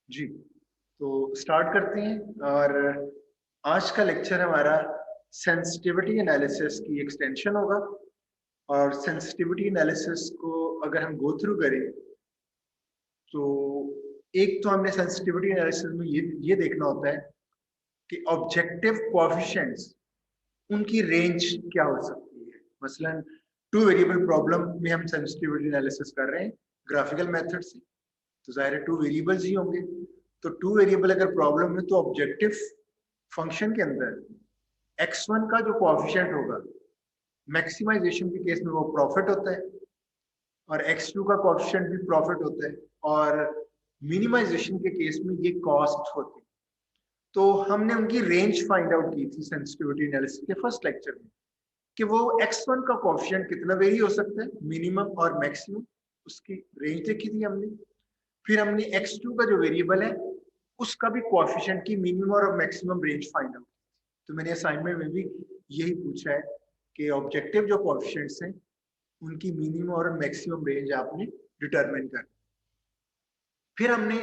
जी, तो स्टार्ट करते हैं। और आज का लेक्चर हमारा सेंसिटिविटी एनालिसिस की एक्सटेंशन होगा। और सेंसिटिविटी एनालिसिस को अगर हम गो थ्रू करें तो एक तो हमने सेंसिटिविटी एनालिसिस में ये देखना होता है कि ऑब्जेक्टिव कोएफिशिएंट्स उनकी रेंज क्या हो सकती है। मसलन टू वेरिएबल प्रॉब्लम में हम सेंसिटिविटी एनालिसिस कर रहे हैं ग्राफिकल मेथड से, तो जाहिर है टू वेरिएबल्स ही होंगे। तो टू वेरिएबल अगर प्रॉब्लम है तो ऑब्जेक्टिव फंक्शन के अंदर x1 का जो कोएफिशिएंट होगा मैक्सिमाइजेशन के केस में वो प्रॉफिट होता है, और x2 का कोएफिशिएंट भी प्रॉफिट होता है, और मिनिमाइजेशन के केस में ये कॉस्ट होती है। तो हमने उनकी रेंज फाइंड आउट की थी सेंसिटिविटी एनालिसिस के फर्स्ट लेक्चर में कि वो x1 का कोएफिशिएंट कितना वेरी हो सकता है, मिनिमम और मैक्सिमम, उसकी रेंज देखी थी हमने। फिर हमने x2 का जो वेरिएबल है उसका भी कोएफिशिएंट की मिनिमम और मैक्सिमम रेंज फाइंड आउट। तो मैंने असाइनमेंट में भी यही पूछा है कि ऑब्जेक्टिव जो कोएफिशिएंट्स हैं उनकी मिनिमम और मैक्सिमम रेंज आपने डिटरमिन कर। फिर हमने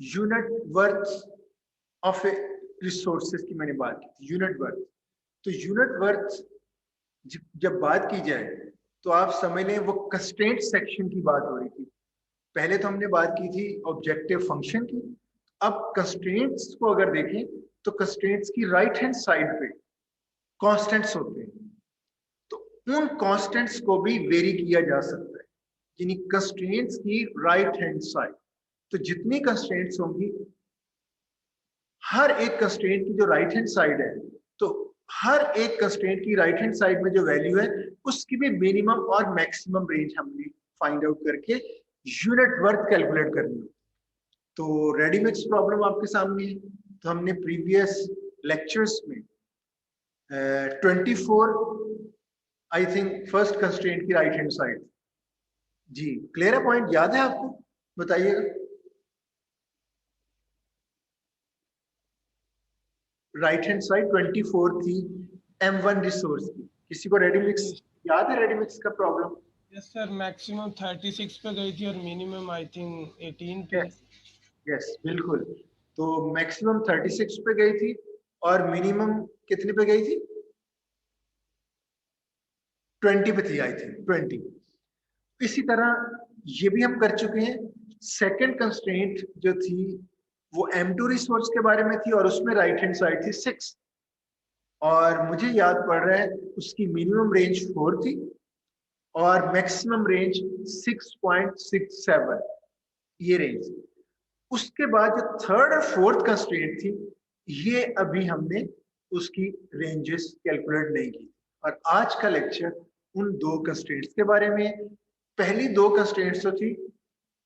यूनिट वर्थ ऑफ रिसोर्सेज की मैंने बात की थी, यूनिट वर्थ। तो यूनिट वर्थ जब बात की जाए तो आप समझ लें वो कंस्ट्रेंट सेक्शन की बात हो रही थी। पहले तो हमने बात की थी ऑब्जेक्टिव फंक्शन की। अब कंस्ट्रेंट्स को अगर देखें तो कंस्ट्रेंट्स की राइट हैंड साइड पे कांस्टेंट्स होते हैं, तो उन कांस्टेंट्स को भी वेरी किया जा सकता है, यानी कंस्ट्रेंट्स की राइट हैंड साइड। तो जितनी कंस्ट्रेंट्स होंगी, हर एक कंस्ट्रेंट की जो राइट हैंड साइड है, तो हर एक कंस्ट्रेंट की राइट हैंड साइड में जो वैल्यू है उसकी भी मिनिमम और मैक्सिमम रेंज हमने फाइंड आउट करके यूनिट वर्थ कैलकुलेट करनी है। तो रेडीमिक्स प्रॉब्लम आपके सामने है। तो हमने प्रीवियस लेक्चर्स में 24 आई थिंक फर्स्ट कंस्ट्रेंट की राइट हैंड साइड। जी क्लियर है, पॉइंट याद है आपको, बताइएगा। राइट हैंड साइड 24 थी M1 रिसोर्स की। किसी को रेडीमिक्स याद है, रेडीमिक्स का प्रॉब्लम? यस सर, मैक्सिमम 36 पे गई थी और मिनिमम आई थिंक 18 पे। यस यस बिल्कुल। तो मैक्सिमम 36 पे गई थी और मिनिमम कितने पे गई थी? 20 पे थी आई थिंक, 20। इसी तरह ये भी हम कर चुके हैं। सेकंड कंस्ट्रेंट जो थी वो M2 रिसोर्स के बारे में थी और उसमें राइट हैंड साइड थी 6, और मुझे याद पड़ रहा है उसकी मिनिमम रेंज 4 थी और मैक्सिमम रेंज 6.67, ये रेंज। उसके बाद जो थर्ड और फोर्थ कंस्ट्रेंट थी, ये अभी हमने उसकी रेंजेस कैलकुलेट नहीं की। और आज का लेक्चर उन दो कंस्ट्रेंट्स के बारे में। पहली दो कंस्ट्रेंट्स तो थी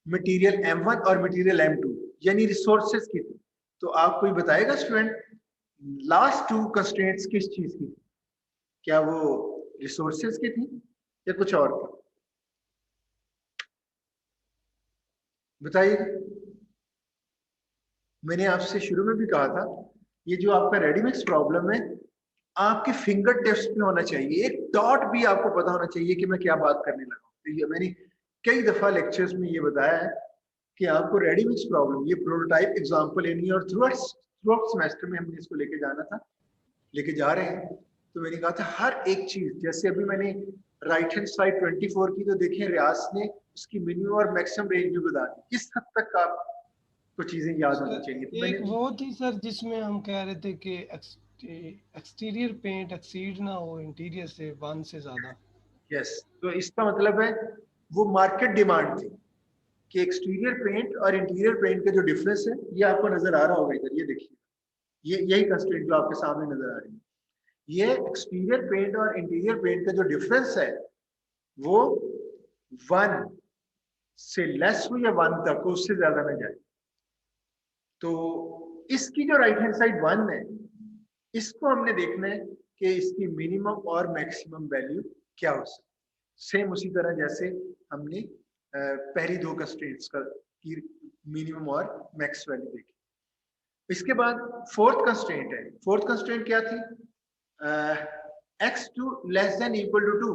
मटेरियल M1 और मटेरियल M2, यानी रिसोर्सेज की थी। तो आप कोई बताएगा स्टूडेंट, लास्ट टू कंस्ट्रेंट्स किस चीज की थी? क्या वो रिसोर्सेज की थी या कुछ और थी? बताइए। मैंने आपसे शुरू में भी कहा था, ये जो आपका रेडीमिक्स प्रॉब्लम है आपके फिंगर टिप्स पे होना चाहिए, एक डॉट भी आपको पता होना चाहिए कि मैं क्या बात करने लगा हूं। तो ये मैंने कई दफा लेक्चर्स में ये बताया है कि आपको रेडीमिक्स प्रॉब्लम, ये प्रोटोटाइप एग्जांपल लेनी है, और थ्रू आउट सेमेस्टर में हमने इसको लेके जाना था, लेके जा रहे हैं। तो मैंने कहा था हर एक चीज, जैसे अभी मैंने राइट हैंड साइड 24 की, तो देखें रियाज ने उसकी मिनिमम और मैक्सिमम रेंज भी बता दी। किस हद तक आपको चीजें याद होनी चाहिए, तो सर मैंने। एक वो थी सर जिसमें हम कह रहे थे कि एक्सटीरियर पेंट एक्सीड ना हो इंटीरियर से 1 से ज्यादा। यस, तो इसका मतलब है वो मार्केट डिमांड थी कि एक्सटीरियर पेंट और इंटीरियर पेंट का जो डिफरेंस है, ये आपको नजर आ रहा होगा इधर, ये देखिए, ये यही कंस्ट्रेंट जो आपके सामने नजर आ रही है, ये एक्सटीरियर पेंट और इंटीरियर पेंट का जो डिफरेंस है वो 1 से लेस हो या 1 तक हो, उससे ज्यादा ना जाए। तो इसकी जो राइट हैंड साइड 1 है, इसको हमने देखना है कि इसकी मिनिमम और मैक्सिमम वैल्यू क्या हो सकती है। सेम उसी तरह जैसे हमने पहली दो कंस्ट्रेंट्स का की मिनिमम और मैक्स वैल्यू देखी। इसके बाद फोर्थ कंस्ट्रेंट है। फोर्थ कंस्ट्रेंट क्या थी? x2 less than equal to 2।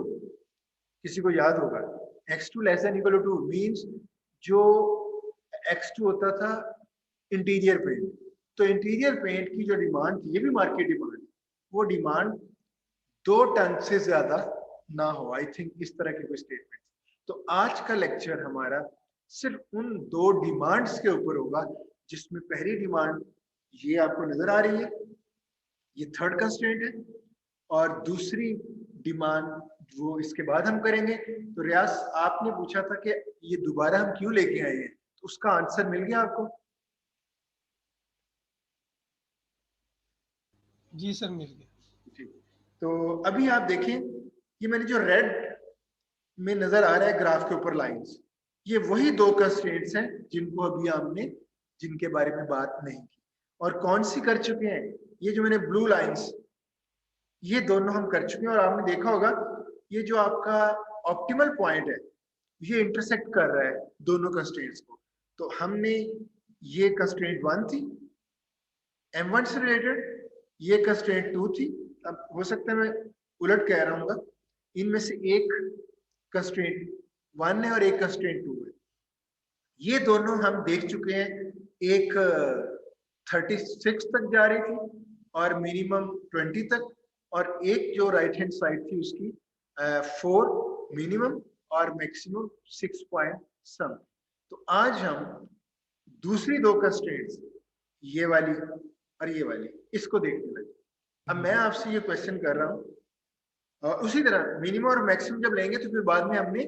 किसी को याद होगा, x2 less than equal to 2 means जो x2 होता था इंटीरियर पेंट। तो इंटीरियर पेंट की जो डिमांड थी, ये भी मार्केट डिमांड, वो डिमांड 2 टन से ज्यादा ना हो, आई थिंक इस तरह की कोई स्टेटमेंट। तो आज का लेक्चर हमारा सिर्फ उन 2 डिमांड्स के ऊपर होगा, जिसमें पहली डिमांड ये आपको नजर आ रही है, ये थर्ड कंस्ट्रेंट है, और दूसरी डिमांड वो इसके बाद हम करेंगे। तो रियाज, आपने पूछा था कि ये दोबारा हम क्यों लेके आए हैं, तो उसका आंसर मिल गया आपको? जी सर, मिल गया। जी। तो अभी आप देखें, ये मैंने जो रेड में नजर आ रहा है ग्राफ के ऊपर लाइंस, ये वही 2 कंस्ट्रेंट्स हैं जिनको अभी हमने, जिनके बारे में बात नहीं की। और कौन सी कर चुके हैं, ये जो मैंने ब्लू लाइंस, ये दोनों हम कर चुके हैं। और आपने देखा होगा, ये जो आपका ऑप्टिमल पॉइंट है, ये इंटरसेक्ट कर रहा है दोनों कंस्ट्रेंट्स को। तो हमने, ये कंस्ट्रेंट 1 थी M1 से रिलेटेड, ये कंस्ट्रेंट 2 थी। अब हो सकता है मैं उलट कह रहा हूँ, इनमें से एक कंस्ट्रेंट 1 है और एक कंस्ट्रेंट 2 है। ये दोनों हम देख चुके हैं, एक 36 तक जा रही थी और मिनिमम 20 तक, और एक जो राइट हैंड साइड थी उसकी 4 मिनिमम और मैक्सिमम 6 पॉइंट सम। तो आज हम दूसरी 2 कंस्ट्रेंट्स, ये वाली और ये वाली, इसको देखने लगे। अब मैं आपसे ये क्वेश्चन कर रहा हूँ, और उसी तरह मिनिमम और मैक्सिमम जब लेंगे तो फिर बाद में हमने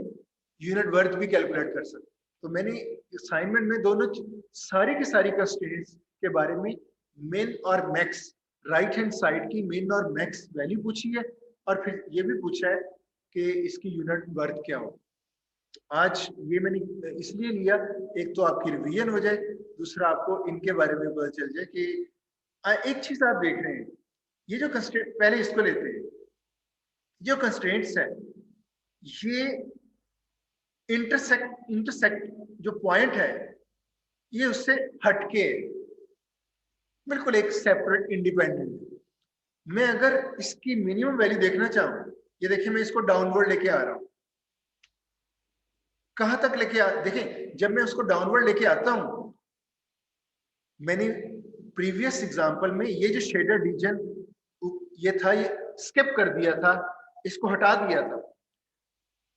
यूनिट वर्थ भी कैलकुलेट कर सकते। तो मैंने असाइनमेंट में दोनों सारी की सारी कंस्ट्रेंट्स के बारे में मिन और मैक्स, राइट हैंड साइड की मिन और मैक्स वैल्यू पूछी है, और फिर ये भी पूछा है कि इसकी यूनिट वर्थ क्या हो। आज ये मैंने इसलिए लिया, एक तो आपकी रिवीजन हो जाए, दूसरा आपको इनके बारे में पता चल जाए कि एक चीज आप देख रहे हैं, ये जो कंस्ट्रेंट, पहले इसको लेते हैं, जो कंस्ट्रेंट्स है, ये इंटरसेक्ट जो पॉइंट है, ये उससे हटके है, बिल्कुल एक सेपरेट इंडिपेंडेंट। मैं अगर इसकी मिनिमम वैल्यू देखना चाहूं, ये देखिए मैं इसको डाउनवर्ड लेके आ रहा हूं, कहां तक लेके आ, देखें जब मैं उसको डाउनवर्ड लेके आता हूं, मैंने प्रीवियस एग्जांपल में ये जो शेडेड रीजन ये था, ये स्किप कर दिया था, इसको हटा दिया था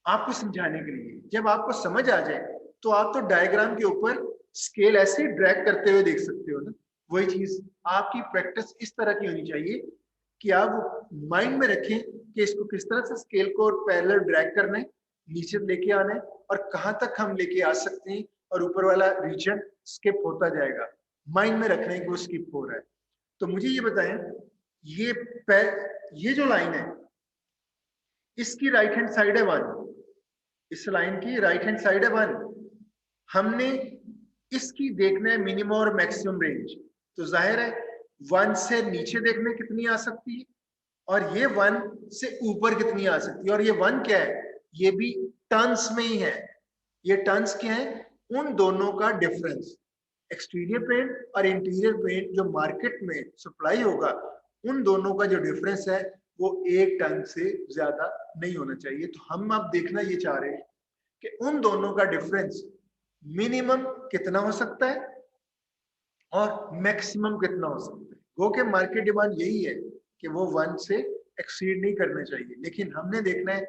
आपको समझाने के लिए। जब आपको समझ आ जाए तो आप तो डायग्राम के ऊपर स्केल ऐसे ड्रैग करते हुए देख सकते हो ना। वही चीज आपकी प्रैक्टिस इस तरह की होनी चाहिए कि आप माइंड में रखें कि इसको किस तरह से स्केल को पैरेलल ड्रैग करना है, नीचे लेके आना है, और कहां तक हम लेके आ सकते हैं, और ऊपर वाला रीजन स्किप होता जाएगा, माइंड में रखना है कि वो स्किप हो रहा है। तो मुझे ये बताएं, ये जो लाइन है, इसकी राइट हैंड साइड है 1, इस लाइन की राइट हैंड साइड है 1। हमने इसकी देखना है मिनिमम और मैक्सिमम रेंज। तो जाहिर है 1 से नीचे देखने कितनी आ सकती है, और ये 1 से ऊपर कितनी आ सकती है। और ये 1 क्या है, ये भी टर्न्स में ही है। ये टर्न्स क्या है, उन दोनों का डिफरेंस, एक्सटीरियर पेंट और इंटीरियर पेंट जो मार्केट में सप्लाई होगा, उन दोनों का जो डिफरेंस है वो 1 टन से ज्यादा नहीं होना चाहिए। तो हम अब देखना ये चाह रहे हैं कि उन दोनों का डिफरेंस मिनिमम कितना हो सकता है और मैक्सिमम कितना हो सकता है। गो के मार्केट डिमांड यही है कि वो 1 से एक्सीड नहीं करना चाहिए, लेकिन हमने देखना है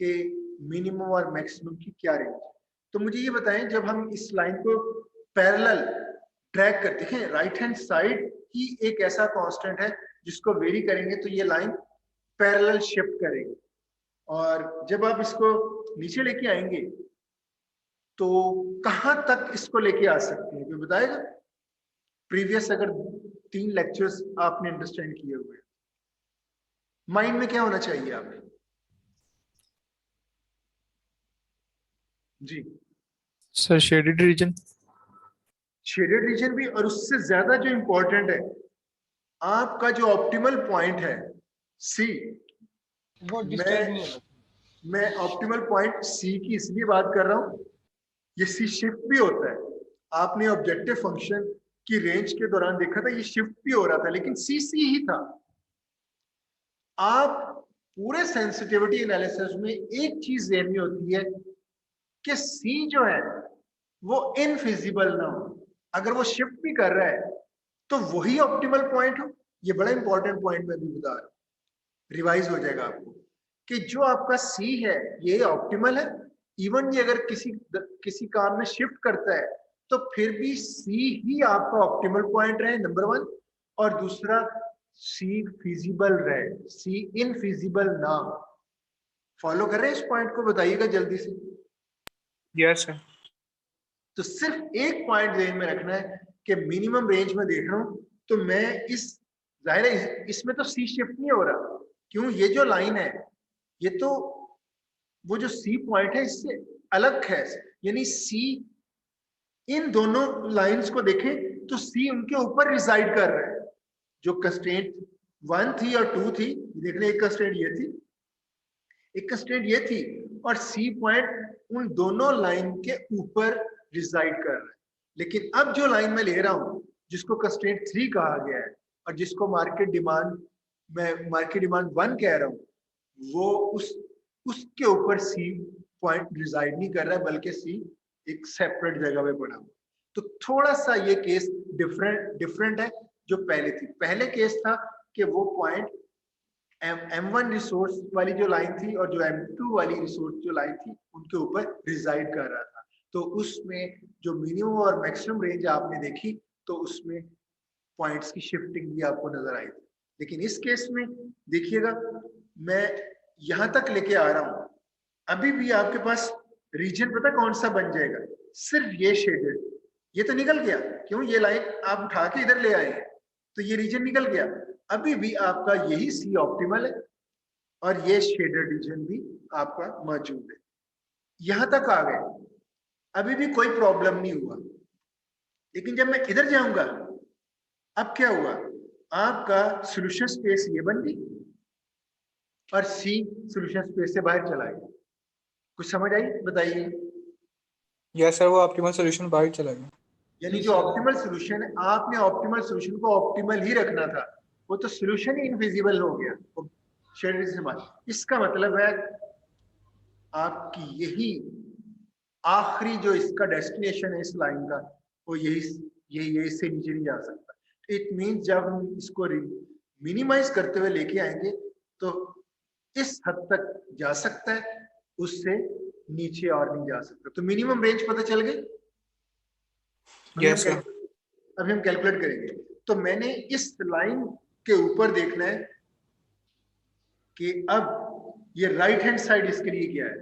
कि मिनिमम और मैक्सिमम की क्या रेंज है। तो मुझे ये बताएं, जब हम इस लाइन को पैरेलल ट्रैक करते हैं, राइट हैंड साइड ही एक ऐसा कांस्टेंट है जिसको वेरी करेंगे तो ये लाइन पैरेलल शिफ्ट करेगी, और जब आप इसको नीचे लेके आएंगे तो कहां तक इसको लेके आ सकते हैं, कोई बताएगा? प्रीवियस अगर 3 लेक्चर्स आपने अंडरस्टैंड किए हुए, माइंड में क्या होना चाहिए आपने? जी sir shaded region. Shaded region भी, और उससे ज्यादा जो इंपॉर्टेंट है, आपका जो ऑप्टिमल पॉइंट है सी, वो डिस्टर्ब नहीं होना। मैं ऑप्टिमल पॉइंट सी की इसलिए बात कर रहा हूं, ये सी शिफ्ट भी होता है। आपने ऑब्जेक्टिव फंक्शन की रेंज के दौरान देखा था, ये शिफ्ट भी हो रहा था, लेकिन सी सी ही था। आप पूरे सेंसिटिविटी एनालिसिस में एक चीज ध्यान में होती है कि सी जो है वो इनफिजिबल ना हो। अगर वो शिफ्ट भी कर रहा है तो वही ऑप्टिमल पॉइंट हो। ये बड़ा इंपॉर्टेंट पॉइंट मैं भी बता रहा हूँ, रिवाइज हो जाएगा आपको कि जो आपका सी है ये ऑप्टिमल है। इवन ये अगर किसी काम में शिफ्ट करता है तो फिर भी सी ही आपका ऑप्टिमल पॉइंट रहे, नंबर वन। और दूसरा, सी फिजिबल रहे, सी इनफिजिबल ना हो। फॉलो कर रहे हैं इस पॉइंट को? बताइएगा जल्दी से। Yes sir. तो सिर्फ एक पॉइंट ध्यान में रखना है कि मिनिमम रेंज में देख रहा हूं तो मैं इस, जाहिर है इसमें तो सी शिफ्ट नहीं हो रहा, क्यों? ये जो लाइन है ये तो वो जो सी पॉइंट है इससे अलग है, यानी सी, इन दोनों लाइंस को देखें तो सी उनके ऊपर रिसाइड कर रहा है। जो कंस्ट्रेंट 1 थी और 2 थी, देख लें, एक कंस्ट्रेंट ये थी, एक कंस्ट्रेंट ये थी, और सी पॉइंट उन दोनों लाइन के ऊपर रिसाइड कर रहा है। लेकिन अब जो लाइन मैं ले रहा हूं जिसको कंस्ट्रेंट 3 कहा गया है और जिसको मार्केट डिमांड, मैं मार्केट डिमांड 1 कह रहा हूं, वो उसके ऊपर सी पॉइंट रिसाइड नहीं कर रहा है, बल्कि सी एक सेपरेट जगह पे पड़ा हुआ। तो थोड़ा सा ये केस डिफरेंट है जो पहले थी। पहले केस था कि वो पॉइंट M1 रिसोर्स वाली जो लाइन थी और जो M2 वाली रिसोर्स जो लाइन थी उनके ऊपर रिसाइड कर रहा था। तो उसमें जो मिनिमम और मैक्सिमम रेंज आपने देखी तो उसमें पॉइंट्स की शिफ्टिंग भी आपको नजर आई थी। लेकिन इस केस में देखिएगा, मैं यहां तक लेके आ रहा हूं, अभी भी आपके पास रीजन पता कौन सा बन जाएगा? सिर्फ ये शेडेड, ये तो निकल गया, क्यों? ये लाइन आप उठा के इधर ले आए हैं तो ये रीजन निकल गया। अभी भी आपका यही सी ऑप्टिमल है और ये शेडेड रीजन भी आपका मौजूद है। यहां तक आ गए, अभी भी कोई प्रॉब्लम नहीं हुआ। लेकिन जब मैं इधर जाऊंगा, अब क्या हुआ? आपका सॉल्यूशन स्पेस ये बन गई और सी सॉल्यूशन स्पेस से बाहर चला गया। कुछ समझ आई? बताइए। यस सर, वो ऑप्टिमल सॉल्यूशन बाहर चला गया। यानी जो ऑप्टिमल सॉल्यूशन है, आपने ऑप्टिमल सॉल्यूशन को ऑप्टिमल ही रखना था, वो तो सॉल्यूशन ही इनविजिबल हो गया शेडेड से बाहर। इसका मतलब है आपकी यही आखिरी जो इसका डेस्टिनेशन है इस लाइन का, वो यही इससे नीचे नहीं जा सकता। इट मीन जब हम इसको मिनिमाइज करते हुए लेके आएंगे तो इस हद तक जा सकता है, उससे नीचे और नहीं जा सकता। तो मिनिमम रेंज पता चल गई। Yes sir. अभी हम कैलकुलेट करेंगे। तो मैंने इस लाइन के ऊपर देखना है कि अब ये राइट हैंड साइड इसके लिए क्या है।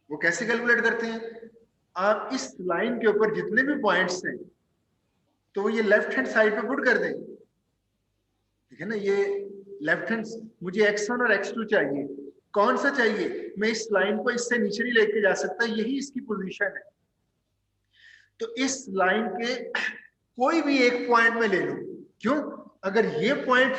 वो कैसे कैलकुलेट करते हैं? आप इस लाइन के ऊपर जितने भी पॉइंट्स हैं तो वो ये लेफ्ट हैंड साइड पे पुट कर दें। ठीक है ना? ये लेफ्ट हैंड, मुझे x1 और x2 चाहिए। कौन सा चाहिए? मैं इस लाइन को इससे नीचे नहीं लेके जा सकता, यही इसकी पोजीशन है। तो इस लाइन के कोई भी एक पॉइंट में ले लूं, क्यों? अगर ये पॉइंट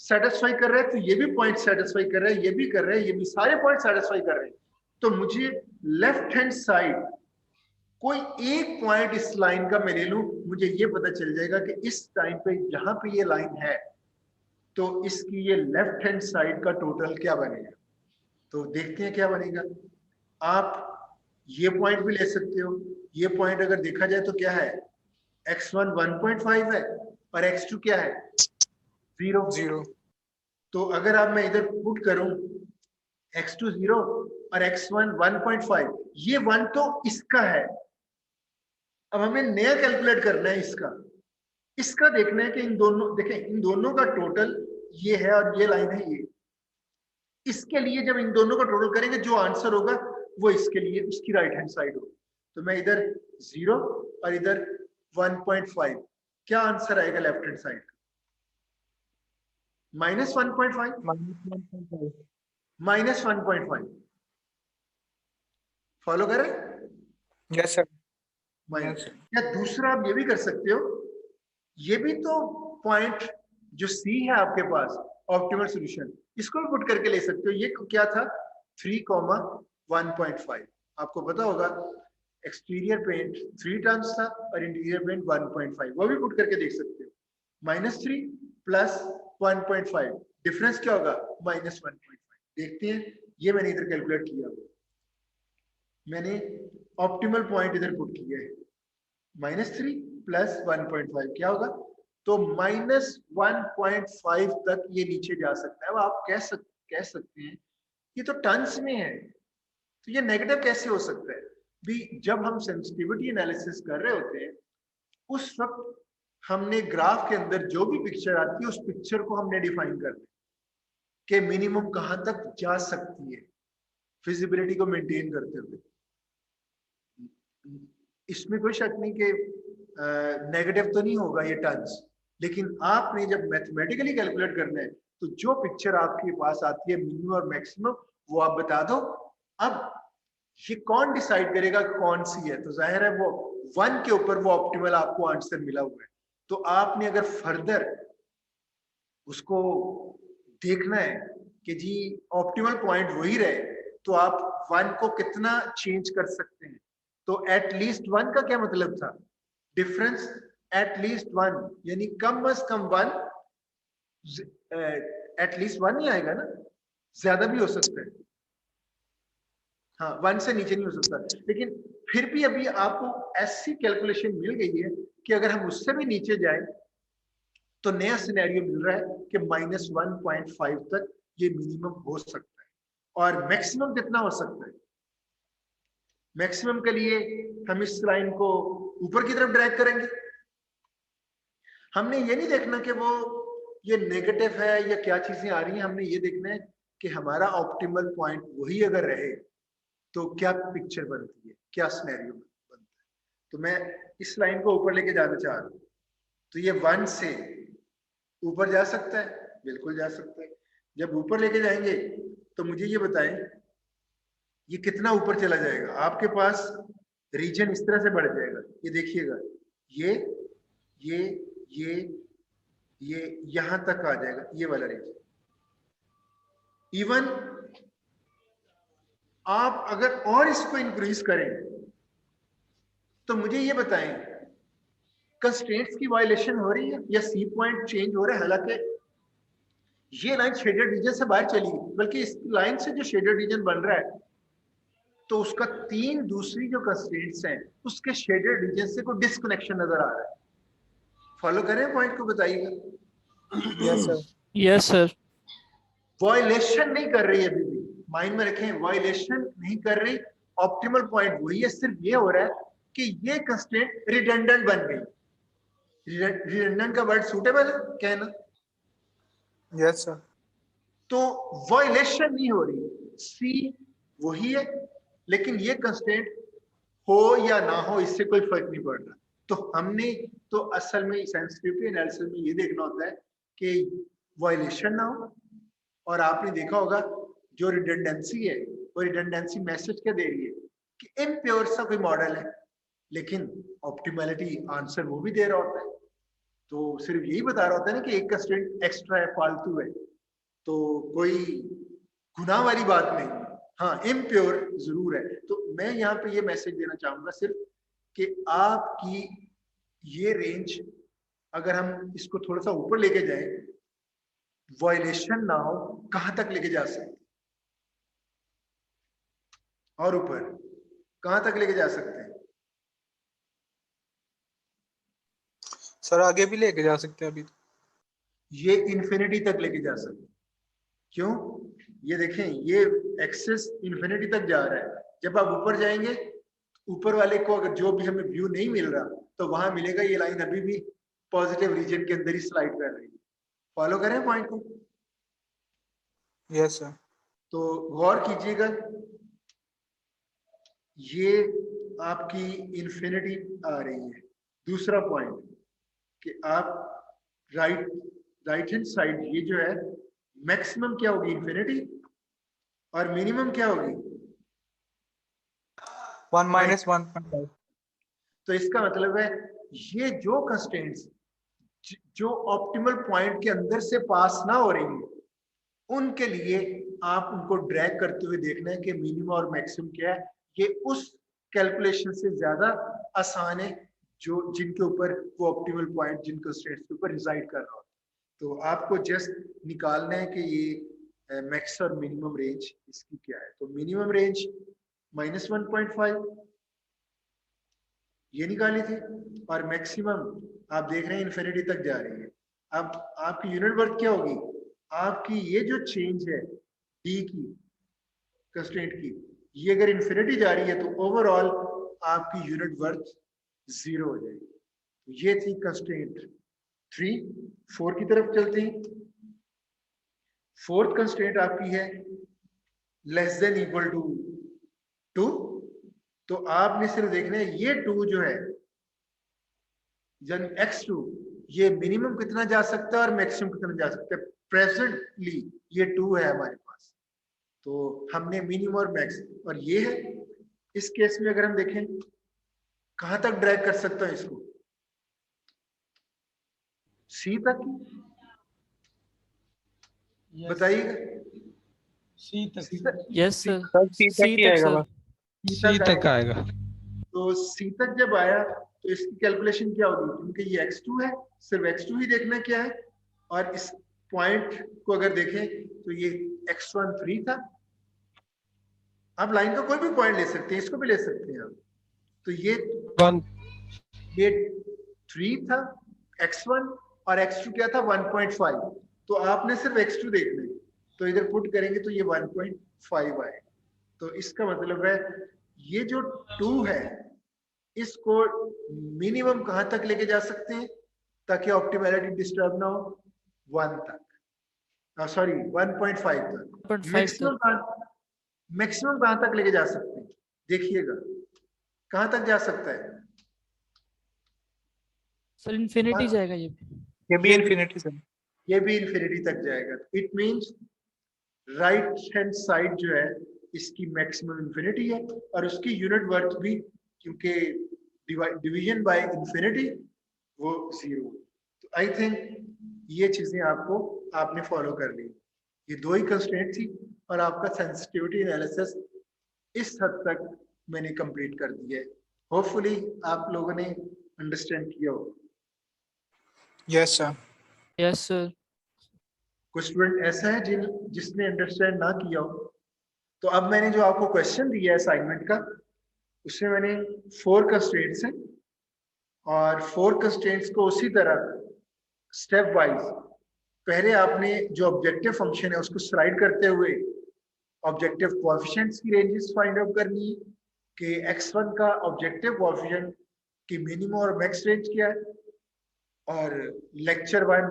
सेटिस्फाई कर रहा है तो ये भी पॉइंट सेटिस्फाई कर रहा है, ये भी कर रहा है, ये भी, सारे पॉइंट सेटिस्फाई कर रहे हैं। तो मुझे लेफ्ट हैंड साइड कोई एक पॉइंट इस लाइन का मैं ले लूं, मुझे ये पता चल जाएगा कि इस टाइम पे जहां पे ये लाइन है तो इसकी ये लेफ्ट हैंड साइड का टोटल क्या बनेगा। तो देखते हैं क्या बनेगा। आप ये पॉइंट भी ले सकते हो। ये पॉइंट अगर देखा जाए तो क्या है? x1 1.5 है और x2 क्या है? 0। तो अगर आप, मैं इधर पुट करूं x2 0 और x1 1.5, ये 1 तो इसका है। अब हमें नया कैलकुलेट करना है इसका देखना है कि इन दोनों, देखें, इन दोनों का टोटल ये है और ये लाइन है ये। इसके लिए जब इन दोनों का टोटल करेंगे जो आंसर होगा वो इसके लिए उसकी राइट हैंड साइड होगी। तो मैं इधर 0 और इधर 1.5, क्या आंसर आएगा लेफ्ट हैंड साइड? -1.5। -1.5 फॉलो करें? Yes sir. या दूसरा आप ये भी कर सकते हो, ये भी तो पॉइंट जो सी है आपके पास ऑप्टिमल सॉल्यूशन, इसको भी पुट करके ले सकते हो। ये क्या था? 3,1.5। आपको पता होगा एक्सटीरियर पेंट 3 टर्म्स था और इंटीरियर पेंट 1.5, वो भी पुट करके देख सकते हो। -3 + 1.5, डिफरेंस क्या होगा? -1.5। देखते हैं, ये मैंने इधर कैलकुलेट किया, मैंने ऑप्टिमल पॉइंट इधर पुट किया है। -3 प्लस 1.5 क्या होगा? तो -1.5 तक ये नीचे जा सकता है। अब आप कह सकते हैं ये तो टन्स में है, तो ये नेगेटिव कैसे हो सकता है? भी जब हम सेंसिटिविटी एनालिसिस कर रहे होते हैं उस वक्त हमने ग्राफ के अंदर जो भी पिक्चर आती है उस पिक्चर को हमने डिफाइन कर दिया कि मिनिमम कहां तक जा सकती है फिजिबिलिटी को मेंटेन करते हुए। इसमें कोई शक नहीं कि नेगेटिव तो नहीं होगा ये टर्म्स, लेकिन आपने जब मैथमेटिकली कैलकुलेट करना है तो जो पिक्चर आपके पास आती है मिनिमम और मैक्सिमम वो आप बता दो। अब ये कौन डिसाइड करेगा कौन सी है? तो जाहिर है वो 1 के ऊपर वो ऑप्टिमल आपको आंसर मिला हुआ है। तो आपने अगर फर्दर उसको देखना है कि जी ऑप्टिमल पॉइंट वही रहे तो आप 1 को कितना चेंज कर सकते हैं। तो एटलीस्ट 1 का क्या मतलब था? डिफरेंस एटलीस्ट 1 यानी कम अज कम 1, एटलीस्ट 1 ही आएगा ना, ज्यादा भी हो सकता है। हाँ 1 से नीचे नहीं हो सकता, लेकिन फिर भी अभी आपको ऐसी कैलकुलेशन मिल गई है कि अगर हम उससे भी नीचे जाए तो नया सिनेरियो मिल रहा है कि -1.5 तक ये मिनिमम हो सकता है। और मैक्सिमम कितना हो सकता है? मैक्सिमम के लिए हम इस लाइन को ऊपर की तरफ ड्रैग करेंगे। हमने ये नहीं देखना कि वो ये नेगेटिव है या क्या चीजें आ रही हैं, हमने ये देखना है कि हमारा ऑप्टिमल पॉइंट वही अगर रहे तो क्या पिक्चर बनती है, क्या सिनेरियो बनता है। तो मैं इस लाइन को ऊपर लेके जाना चाह रहा हूं। तो ये 1 से ऊपर जा सकता है, बिल्कुल जा सकता है। जब ऊपर लेके जाएंगे तो मुझे ये बताएं ये कितना ऊपर चला जाएगा? आपके पास रीजन इस तरह से बढ़ जाएगा, ये देखिएगा, ये ये ये ये यहां तक आ जाएगा, ये वाला रीजन। इवन आप अगर और इसको इंक्रीज करें तो मुझे ये बताएं कंस्ट्रेंट्स की वायलेशन हो रही है या सी पॉइंट चेंज हो रहा है? हालांकि ये लाइन शेडेड रीजन से बाहर चली गई, बल्कि इस लाइन से जो शेडेड रीजन बन रहा है तो उसका 3 दूसरी जो कंस्ट्रेंट्स हैं उसके शेडेड रीजन से कोई डिस्कनेक्शन नजर आ रहा है। फॉलो करें पॉइंट को, बताइएगा। Yes sir. Yes sir. Violation नहीं कर रही है, अभी भी माइंड में रखें, वायलेशन नहीं कर रही। ऑप्टिमल पॉइंट वही है, सिर्फ ये हो रहा है कि ये कंस्ट्रेंट रिडंडेंट बन गई। रिडंडेंट का वर्ड सूटेबल है कहना? Yes sir. तो वायलेशन नहीं हो रही, सी वही है, लेकिन ये कंस्ट्रेंट हो या ना हो इससे कोई फर्क नहीं पड़ रहा। तो हमने तो असल में सेंसिटिविटी एनालिसिस में ये देखना होता है कि वायलेशन ना हो। और आपने देखा होगा जो रिडंडेंसी है वो रिडंडेंसी मैसेज क्या दे रही है कि इम्प्योर सा कोई मॉडल है, लेकिन ऑप्टिमलिटी आंसर वो भी दे रहा होता है। तो सिर्फ यही बता रहा होता है ना कि एक कंस्ट्रेंट एक्स्ट्रा है, फालतू है, तो कोई गुनाह वाली बात नहीं है। हाँ इम्प्योर जरूर है। तो मैं यहाँ पे ये मैसेज देना चाहूंगा सिर्फ कि आपकी ये रेंज अगर हम इसको थोड़ा सा ऊपर लेके जाएं, वायलेशन ना हो, कहां तक लेके जा सकते और ऊपर कहां तक लेके जा सकते हैं? सर आगे भी लेके जा सकते हैं अभी। ये इन्फिनिटी तक लेके जा सकते हैं। क्यों? ये देखें, ये एक्सेस इन्फिनिटी तक जा रहा है। जब आप ऊपर जाएंगे, ऊपर वाले को अगर जो भी हमें व्यू नहीं मिल रहा तो वहां मिलेगा ये लाइन अभी भी पॉजिटिव रीजन के अंदर ही स्लाइड कर रही है। फॉलो करें पॉइंट को? Yes sir. तो गौर कीजिएगा, ये आपकी इन्फिनिटी आ रही है। दूसरा पॉइंट कि आप राइट हैंड साइड ये जो है मैक्सिमम क्या होगी? इन्फिनिटी। और मिनिमम क्या होगी? 1 - 1.5। तो इसका मतलब है ये जो कंस्ट्रेंट्स जो ऑप्टिमल पॉइंट के अंदर से पास ना हो रही है उनके लिए आप उनको ड्रैग करते हुए देखना है कि मिनिमम और मैक्सिमम क्या है। ये उस कैलकुलेशन से ज्यादा आसान है जो जिनके ऊपर वो ऑप्टिमल पॉइंट जिन कंस्ट्रेंट्स के ऊपर रिजाइड कर रहा हो। तो आपको जस्ट निकालना है कि ये मैक्स और मिनिमम रेंज इसकी क्या है। तो मिनिमम रेंज -1.5, ये निकाली थी, और मैक्सिमम आप देख रहे हैं इन्फिनिटी तक जा रही है। अब आपकी यूनिट वर्थ क्या होगी? आपकी ये जो चेंज है डी की कंस्ट्रेंट की, ये अगर इन्फिनिटी जा रही है तो ओवरऑल आपकी यूनिट वर्थ 0 हो जाएगी। तो ये थी कंस्ट्रेंट 3। 4 की तरफ चलते हैं। फोर्थ कंस्ट्रेंट आपकी है लेस देन इक्वल टू 2। तो आपने सिर्फ देखना है ये 2 जो है जन x2, ये मिनिमम कितना जा सकता है और मैक्सिमम कितना जा सकता है। प्रेजेंटली ये 2 है हमारे पास, तो हमने मिनिमम और मैक्स, और ये है। इस केस में अगर हम देखें कहां तक ड्रैग कर सकता है इसको, सी तक, बताइएगा। सी तक। सी तक, यस सी सर, सी तक ही तक आएगा सर। बस। सी तक आएगा। तो सी तक जब आया तो इसकी कैलकुलेशन क्या होगी, क्योंकि ये x2 है, सिर्फ x2 ही देखना क्या है। और इस पॉइंट को अगर देखें तो ये x1 3 था। आप लाइन का कोई भी पॉइंट ले सकते हैं, इसको भी ले सकते हैं आप। तो ये 3 था x1 और x2 क्या था 1.5। तो आपने सिर्फ x2 देखना है, तो इधर पुट करेंगे तो ये 1.5 आए। तो इसका मतलब है ये जो 2 है इसको मिनिमम कहां तक लेके जा सकते हैं ताकि ऑप्टिमैलिटी डिस्टर्ब ना हो, 1 तक, सॉरी 1.5 तक। 1.5 मैक्सिमम कहां तक लेके जा सकते हैं, देखिएगा कहां तक जा सकता है। सर इन्फिनिटी जाएगा ये भी। ये भी इन्फिनिटी सर। ये भी इन्फिनिटी तक जाएगा। It means right hand side जो है इसकी मैक्सिमम इन्फिनिटी है, और उसकी यूनिट वर्थ भी, क्योंकि डिवीजन बाय इन्फिनिटी वो 0। तो आई थिंक ये चीजें आपने फॉलो कर ली। ये 2 ही कंस्ट्रेंट थी और आपका सेंसिटिविटी एनालिसिस इस हद तक मैंने कंप्लीट कर दिया है। होपफुली आप लोगों ने अंडरस्टैंड किया हो। Yes sir. Yes sir. कुछ स्टूडेंट ऐसा है जिसने अंडरस्टैंड ना किया हो। तो अब मैंने जो आपको क्वेश्चन दिया है असाइनमेंट का, उसमें मैंने 4 कंस्ट्रेंट्स हैं, और 4 कंस्ट्रेंट्स को उसी तरह स्टेप वाइज पहले आपने जो ऑब्जेक्टिव फंक्शन है उसको स्लाइड करते हुए ऑब्जेक्टिव कोएफिशिएंट्स की रेंजेस फाइंड आउट करनी है कि x1 का ऑब्जेक्टिव कोएफिशिएंट की मिनिमम और मैक्स रेंज क्या है। और लेक्चर 1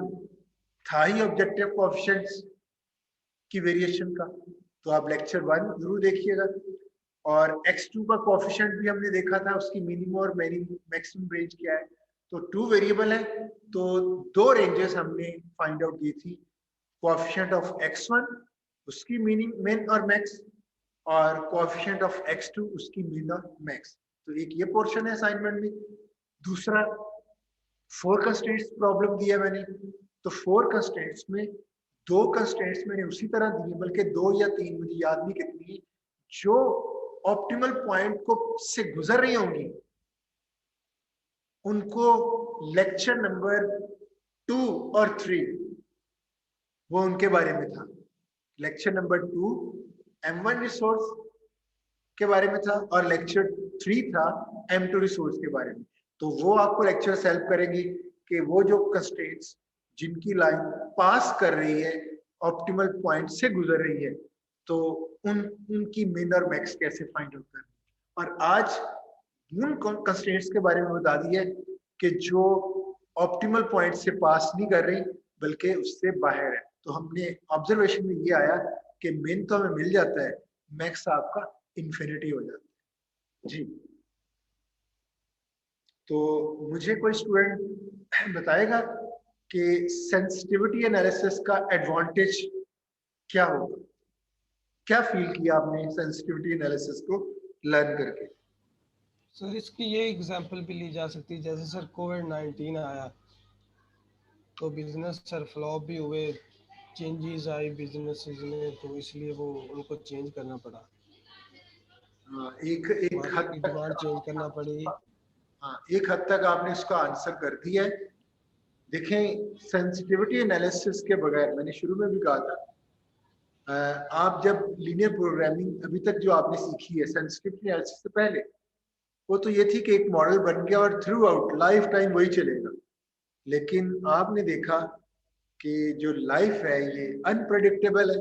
था ही ऑब्जेक्टिव कोएफिशिएंट्स की वेरिएशन का, तो आप लेक्चर 1 जरूर देखिएगा। और x2 का कोएफिशिएंट भी हमने देखा था, उसकी मिनिमम और मैक्सिमम रेंज क्या है। तो 2 वेरिएबल है, तो 2 रेंजेस हमने फाइंड आउट की थी। कोएफिशिएंट ऑफ x1 उसकी मिन और मैक्स, और कोएफिशिएंट ऑफ x2 उसकी मिन और मैक्स। तो एक ये पोर्शन है असाइनमेंट में। दूसरा 4 कंस्ट्रेंट्स प्रॉब्लम दिया मैंने, तो 4 कंस्ट्रेंट्स में 2 कंस्ट्रेंट्स मैंने उसी तरह दिए, बल्कि 2 या 3, मुझे याद नहीं कितनी, जो ऑप्टिमल पॉइंट को से गुजर रही होंगी उनको लेक्चर नंबर 2 और 3 वो उनके बारे में था। लेक्चर नंबर 2 M1 रिसोर्स के बारे में था, और लेक्चर 3 था M2 रिसोर्स के बारे में। तो वो आपको लेक्चर हेल्प करेंगी कि वो जो कंस्ट्रेंट्स जिनकी लाइन पास कर रही है ऑप्टिमल पॉइंट से गुजर रही है, तो उनकी मिन और मैक्स कैसे फाइंड आउट करना। और आज उन कंस्ट्रेंट्स के बारे में बता दिया कि जो ऑप्टिमल पॉइंट से पास नहीं कर रही बल्कि उससे बाहर है। तो हमने ऑब्जर्वेशन में ये आया कि मिन तो हमें मिल जाता है, मैक्स आपका इन्फिनिटी हो जाता है। जी, तो मुझे कोई स्टूडेंट बताएगा कि सेंसिटिविटी एनालिसिस का एडवांटेज क्या होगा, क्या फील किया आपने सेंसिटिविटी एनालिसिस को लर्न करके। सर इसकी ये एग्जांपल भी ली जा सकती है, जैसे सर कोविड-19 आया तो बिजनेस सर फ्लॉप भी हुए, चेंजेस आई बिजनेसेस में, तो इसलिए वो उनको चेंज करना पड़ा, एक हद तक डिमांड चेंज करना पड़ी। हाँ, एक हद तक आपने इसका आंसर कर दिया है। देखें, सेंसिटिविटी एनालिसिस के बगैर, मैंने शुरू में भी कहा था, आप जब लीनियर प्रोग्रामिंग अभी तक जो आपने सीखी है सेंसिटिविटी एनालिसिस से पहले, वो तो ये थी कि एक मॉडल बन गया और थ्रू आउट लाइफ टाइम वही चलेगा। लेकिन आपने देखा कि जो लाइफ है ये अनप्रेडिक्टेबल है,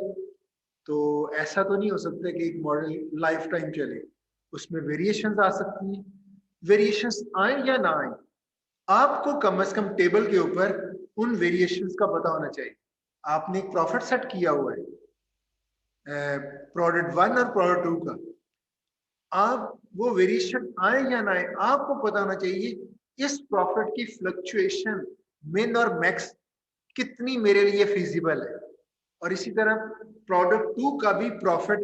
तो ऐसा तो नहीं हो सकता कि एक मॉडल लाइफ टाइम चले, उसमें वेरिएशंस आ सकती हैं। वेरिएशंस आए या ना आए, आपको कम से कम टेबल के ऊपर उन वेरिएशंस का पता होना चाहिए। आपने एक प्रॉफिट सेट किया हुआ है प्रोडक्ट 1 और प्रोडक्ट 2 का, आप वो वेरिएशन आए या ना आए आपको पता होना चाहिए इस प्रॉफिट की फ्लक्चुएशन मिन और मैक्स कितनी मेरे लिए फिजिबल है। और इसी तरह प्रोडक्ट 2 का भी प्रॉफिट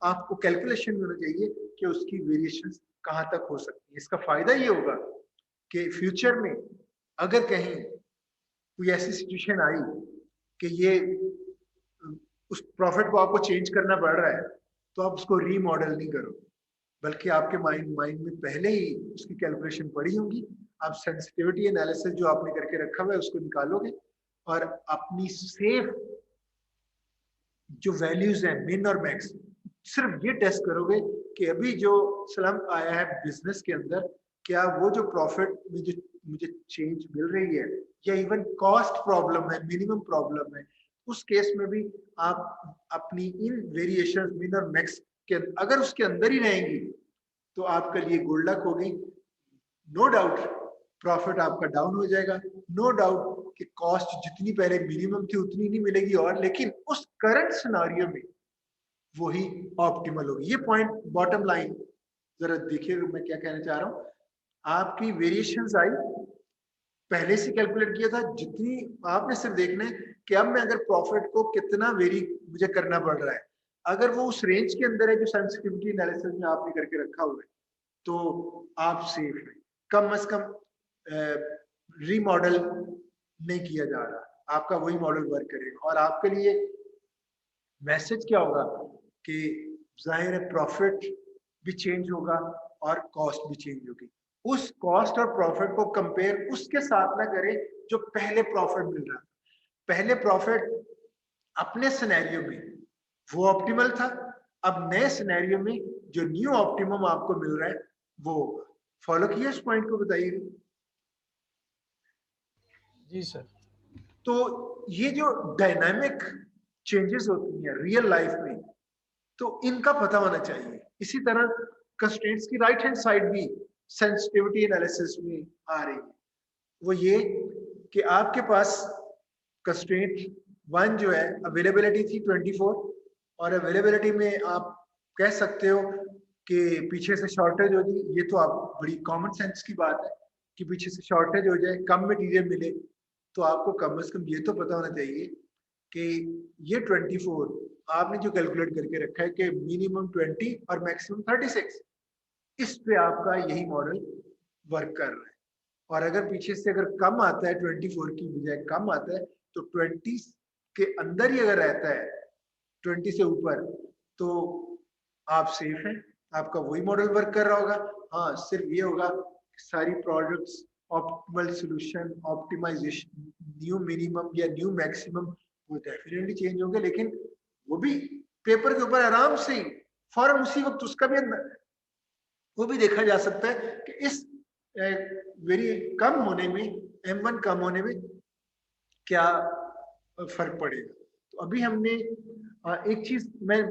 आपको कैलकुलेशन में होना चाहिए कि उसकी वेरिएशंस कहां तक हो सकती है। इसका फायदा ये होगा कि फ्यूचर में अगर कहीं कोई ऐसी सिचुएशन आई कि ये उस प्रॉफिट को आपको चेंज करना पड़ रहा है, तो आप उसको रीमॉडल नहीं करो, बल्कि आपके माइंड में पहले ही उसकी कैलकुलेशन पड़ी होंगी। आप सेंसिटिविटी एनालिसिस जो आपने करके रखा हुआ है उसको निकालोगे और अपनी सेफ जो वैल्यूज हैं मिन और मैक्स, सिर्फ ये टेस्ट करोगे कि अभी जो स्लम्प आया है बिजनेस के अंदर, क्या वो जो प्रॉफिट में जो मुझे चेंज मिल रही है या इवन कॉस्ट प्रॉब्लम है, मिनिमम प्रॉब्लम है, उस केस में भी आप अपनी इन वेरिएशन मिन और मैक्स के अगर उसके अंदर ही रहेंगी तो आपके लिए गुड लक होगी। नो डाउट प्रॉफिट आपका डाउन हो जाएगा, नो डाउट कि कॉस्ट जितनी पहले मिनिमम थी उतनी नहीं मिलेगी, और लेकिन उस करंट सिनारियो में वही ऑप्टिमल होगी। ये पॉइंट बॉटम लाइन जरा देखिए मैं क्या कहना चाह रहा हूं। आपकी वेरिएशंस आई, पहले से कैलकुलेट किया था, जितनी आपने सिर्फ देखना है कि अब मैं अगर प्रॉफिट को कितना वेरी मुझे करना पड़ रहा है, अगर वो उस रेंज के अंदर है जो सेंसिटिविटी एनालिसिस में आपने करके रखा हुआ है, तो आप सेफ है। कम से कम रीमॉडल नहीं किया जा रहा, आपका वही मॉडल वर्क करेगा। और आपके लिए मैसेज क्या होगा कि जाहिर है प्रॉफिट भी चेंज होगा और कॉस्ट भी चेंज होगी। उस कॉस्ट और प्रॉफिट को कंपेयर उसके साथ ना करें जो पहले प्रॉफिट मिल रहा था। पहले प्रॉफिट अपने सिनेरियो में वो ऑप्टिमल था, अब नए सिनेरियो में जो न्यू ऑप्टिमम आपको मिल रहा है वो होगा। फॉलो किया इस पॉइंट को, बताइए। जी सर। तो ये जो डायनामिक चेंजेस होती हैं रियल लाइफ में, तो इनका पता होना चाहिए। इसी तरह कंस्ट्रेंट्स की राइट हैंड साइड भी सेंसिटिविटी एनालिसिस में आ रही है। वो ये कि आपके पास कंस्ट्रेंट 1 जो है अवेलेबिलिटी थी 24, और अवेलेबिलिटी में आप कह सकते हो कि पीछे से शॉर्टेज होगी। ये तो आप बड़ी कॉमन सेंस की बात है कि पीछे से शॉर्टेज हो जाए, कम मटेरियल मिले, तो आपको कम से कम ये तो पता होना चाहिए कि ये 24 आपने जो कैलकुलेट करके रखा है कि मिनिमम 20 और मैक्सिमम 36, इस पे आपका यही मॉडल वर्क कर रहा है। और अगर पीछे से अगर कम आता है 24 की बजाय कम आता है, तो 20 के अंदर ही अगर रहता है 20 से ऊपर, तो आप सेफ हैं, आपका वही मॉडल वर्क कर रहा होगा। हाँ, सिर्फ ये होगा सारी products optimal solution, optimization, new minimum या न्यू मैक्सिमम वो डेफिनेटली चेंज होंगे, लेकिन वो भी पेपर के ऊपर आराम से फौरन उसी वक्त उसका भी वो भी देखा जा सकता है कि इस वेरी कम होने में, M1 कम होने में क्या फर्क पड़ेगा। तो अभी हमने एक चीज मैं